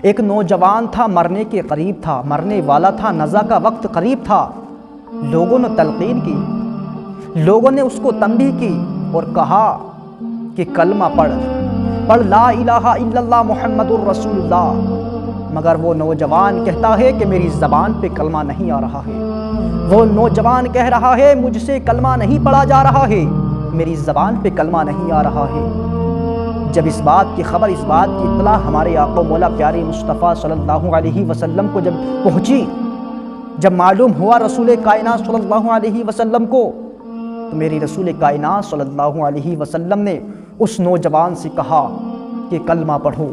ایک نوجوان تھا، مرنے کے قریب تھا، مرنے والا تھا، نزا کا وقت قریب تھا۔ لوگوں نے تلقین کی، لوگوں نے اس کو تنبیہ کی اور کہا کہ کلمہ پڑھ لا الہ الا اللہ محمد الرسول اللہ۔ مگر وہ نوجوان کہتا ہے کہ میری زبان پہ کلمہ نہیں آ رہا ہے۔ وہ نوجوان کہہ رہا ہے مجھ سے کلمہ نہیں پڑھا جا رہا ہے، میری زبان پہ کلمہ نہیں آ رہا ہے۔ جب اس بات کی خبر، اس بات کی اطلاع ہمارے آقا مولا پیارے مصطفیٰ صلی اللہ علیہ وسلم کو جب پہنچی، جب معلوم ہوا رسول کائنات صلی اللہ علیہ وسلم کو، تو میری رسول کائنات صلی اللہ علیہ وسلم نے اس نوجوان سے کہا کہ کلمہ پڑھو،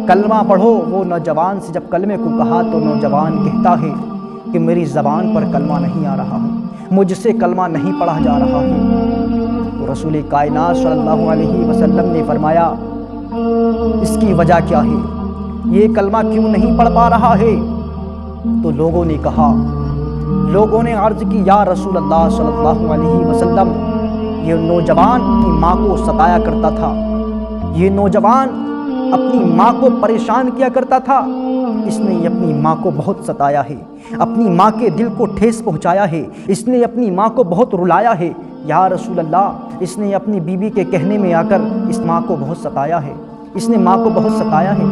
کلمہ پڑھو۔ وہ نوجوان سے جب کلمے کو کہا تو نوجوان کہتا ہے کہ میری زبان پر کلمہ نہیں آ رہا ہے، مجھ سے کلمہ نہیں پڑھا جا رہا ہے۔ تو رسول کائنات صلی اللہ علیہ وسلم نے فرمایا اس کی وجہ کیا ہے، یہ کلمہ کیوں نہیں پڑھ پا رہا ہے؟ تو لوگوں نے کہا، لوگوں نے عرض کی یا رسول اللہ صلی اللہ علیہ وسلم، یہ نوجوان اپنی ماں کو ستایا کرتا تھا، یہ نوجوان اپنی ماں کو پریشان کیا کرتا تھا، اس نے اپنی ماں کو بہت ستایا ہے، اپنی ماں کے دل کو ٹھیس پہنچایا ہے، اس نے اپنی ماں کو بہت رلایا ہے یا رسول اللہ، اس نے اپنی بیوی کے کہنے میں آ کر اس ماں کو بہت ستایا ہے، اس نے ماں کو بہت ستایا ہے۔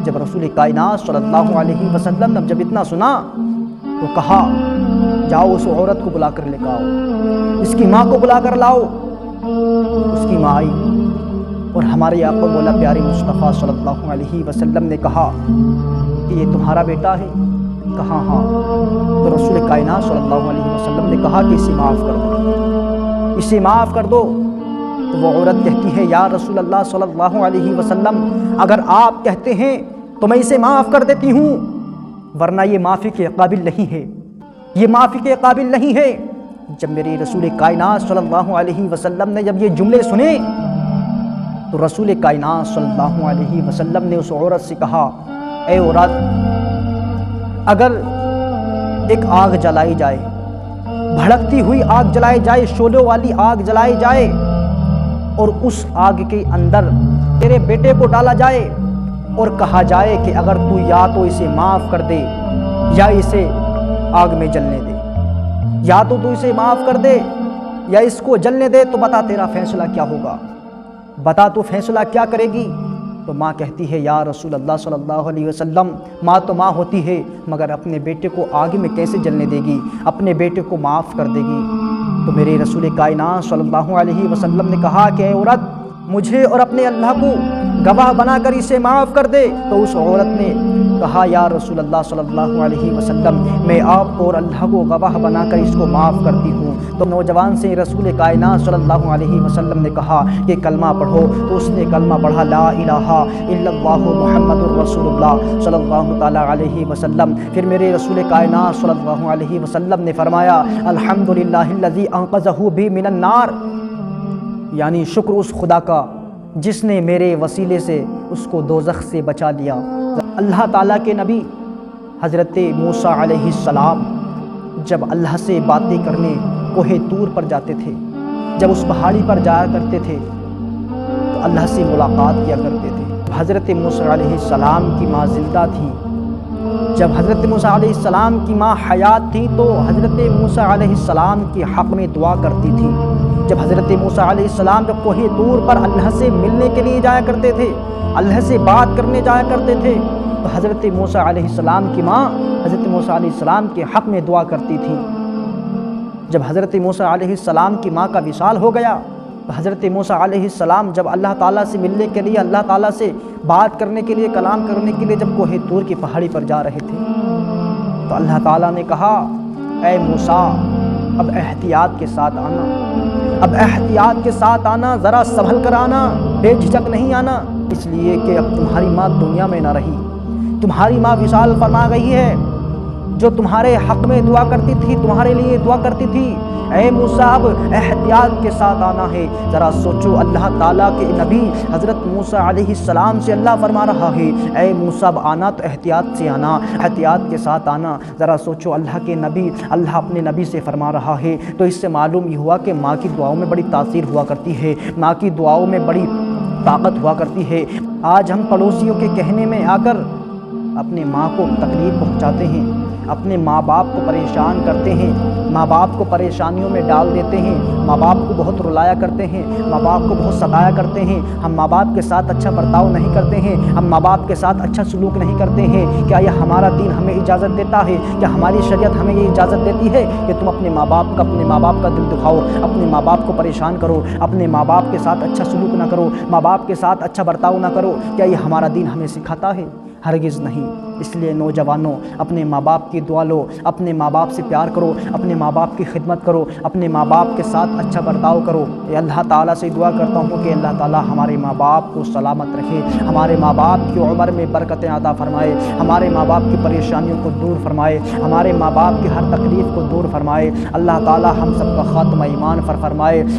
جب رسول کائنات صلی اللہ علیہ وسلم نے جب اتنا سنا تو کہا جاؤ اس عورت کو بلا کر لے آؤ، اس کی ماں کو بلا کر لاؤ۔ اس کی ماں آئی اور ہمارے آقا مولا پیارے مصطفیٰ صلی اللہ علیہ وسلم نے کہا کہ یہ تمہارا بیٹا ہے؟ کہا ہاں۔ تو رسول کائنات صلی اللہ علیہ وسلم نے کہا کہ اسے معاف کر دو، اسے معاف کر دو۔ تو وہ عورت کہتی ہے یا رسول اللہ صلی اللہ علیہ وسلم، اگر آپ کہتے ہیں تو میں اسے معاف کر دیتی ہوں، ورنہ یہ معافی کے قابل نہیں ہے، یہ معافی کے قابل نہیں ہے۔ جب میرے رسول کائنات صلی اللہ علیہ وسلم نے جب یہ جملے سنے تو رسول کائنات صلی اللہ علیہ وسلم نے اس عورت سے کہا اے عورت، اگر ایک آگ جلائی جائے، بھڑکتی ہوئی آگ جلائی جائے، شعلوں والی آگ جلائی جائے، اور اس آگ کے اندر تیرے بیٹے کو ڈالا جائے اور کہا جائے کہ اگر تو یا تو اسے معاف کر دے یا اسے آگ میں جلنے دے، یا تو اسے معاف کر دے یا اس کو جلنے دے، تو بتا تیرا فیصلہ کیا ہوگا، بتا تو فیصلہ کیا کرے گی؟ تو ماں کہتی ہے یا رسول اللہ صلی اللہ علیہ وسلم، ماں تو ماں ہوتی ہے مگر اپنے بیٹے کو آگ میں کیسے جلنے دے گی، اپنے بیٹے کو معاف کر دے گی۔ تو میرے رسول کائنات صلی اللہ علیہ وسلم نے کہا کہ اے عورت، مجھے اور اپنے اللہ کو گواہ بنا کر اسے معاف کر دے۔ تو اس عورت نے کہا یا رسول اللہ صلی اللہ علیہ وسلم، میں آپ کو اور اللہ کو گواہ بنا کر اس کو معاف کرتی ہوں۔ تو نوجوان سے رسول کائنات صلی اللہ علیہ وسلم نے کہا کہ کلمہ پڑھو، تو اس نے کلمہ پڑھا لا الہ الا اللہ محمد الرسول اللہ صلی اللہ تعالیٰ علیہ وسلم۔ پھر میرے رسول کائنات صلی اللہ علیہ وسلم نے فرمایا الحمدللہ الذی انقذہ بی من النار، یعنی شکر اس خدا کا جس نے میرے وسیلے سے اس کو دوزخ سے بچا لیا۔ اللہ تعالیٰ کے نبی حضرت موسیٰ علیہ السلام جب اللہ سے باتیں کرنے کوہ طور پر جاتے تھے، جب اس پہاڑی پر جایا کرتے تھے تو اللہ سے ملاقات کیا کرتے تھے۔ حضرت موسیٰ علیہ السلام کی ماں زندہ تھی، جب حضرت موسیٰ علیہ السلام کی ماں حیات تھی تو حضرت موسیٰ علیہ السلام کے حق میں دعا کرتی تھی۔ جب حضرت موسیٰ علیہ السلام جب کوہ طور پر اللہ سے ملنے کے لیے جایا کرتے تھے، اللہ سے بات کرنے جایا کرتے تھے، تو حضرت موسیٰ علیہ السلام کی ماں حضرت موسیٰ علیہ السلام کے حق میں دعا کرتی تھی۔ جب حضرت موسیٰ علیہ السلام کی ماں کا وصال ہو گیا تو حضرت موسیٰ علیہ السلام جب اللہ تعالیٰ سے ملنے کے لیے، اللہ تعالیٰ سے بات کرنے کے لیے، کلام کرنے کے لیے جب کوہ طور کی پہاڑی پر جا رہے تھے تو اللہ تعالیٰ نے کہا اے موسیٰ، اب احتیاط کے ساتھ آنا، اب احتیاط کے ساتھ آنا، ذرا سنبھل کر آنا، بے جھجک نہیں آنا، اس لیے کہ اب تمہاری ماں دنیا میں نہ رہی، تمہاری ماں وصال فرما گئی ہے۔ جو تمہارے حق میں دعا کرتی تھی، تمہارے لیے دعا کرتی تھی، اے موسیٰ اب احتیاط کے ساتھ آنا ہے۔ ذرا سوچو، اللہ تعالیٰ کے نبی حضرت موسیٰ علیہ السلام سے اللہ فرما رہا ہے اے موسیٰ اب آنا تو احتیاط سے آنا، احتیاط کے ساتھ آنا۔ ذرا سوچو، اللہ کے نبی، اللہ اپنے نبی سے فرما رہا ہے، تو اس سے معلوم یہ ہوا کہ ماں کی دعاؤں میں بڑی تاثیر ہوا کرتی ہے، ماں کی دعاؤں میں بڑی طاقت ہوا کرتی ہے۔ آج ہم پڑوسیوں کے کہنے میں آ کر اپنے ماں کو تکلیف پہنچاتے ہیں، اپنے ماں باپ کو پریشان کرتے ہیں، ماں باپ کو پریشانیوں میں ڈال دیتے ہیں، ماں باپ کو بہت رلایا کرتے ہیں، ماں باپ کو بہت ستایا کرتے ہیں، ہم ماں باپ کے ساتھ اچھا برتاؤ نہیں کرتے ہیں، ہم ماں باپ کے ساتھ اچھا سلوک نہیں کرتے ہیں، کیا یہ ہمارا دین ہمیں اجازت دیتا ہے؟ کیا ہماری شریعت ہمیں یہ اجازت دیتی ہے کہ تم اپنے ماں باپ کا دل دکھاؤ، اپنے ماں باپ کو پریشان کرو، اپنے ماں باپ کے ساتھ اچھا سلوک نہ کرو، ماں باپ کے ساتھ اچھا برتاؤ نہ کرو؟ کیا یہ ہمارا دین ہمیں سکھاتا ہے؟ ہرگز نہیں۔ اس لیے نوجوانوں، اپنے ماں باپ کی دعا لو، اپنے ماں باپ سے پیار کرو، اپنے ماں باپ کی خدمت کرو، اپنے ماں باپ کے ساتھ اچھا برتاؤ کرو۔ یہ اللہ تعالیٰ سے دعا کرتا ہوں کہ اللہ تعالیٰ ہمارے ماں باپ کو سلامت رکھے، ہمارے ماں باپ کی عمر میں برکتیں عطا فرمائے، ہمارے ماں باپ کی پریشانیوں کو دور فرمائے، ہمارے ماں باپ کی ہر تکلیف کو دور فرمائے۔ اللہ تعالیٰ ہم سب کا خاتمہ ایمان پر فرمائے۔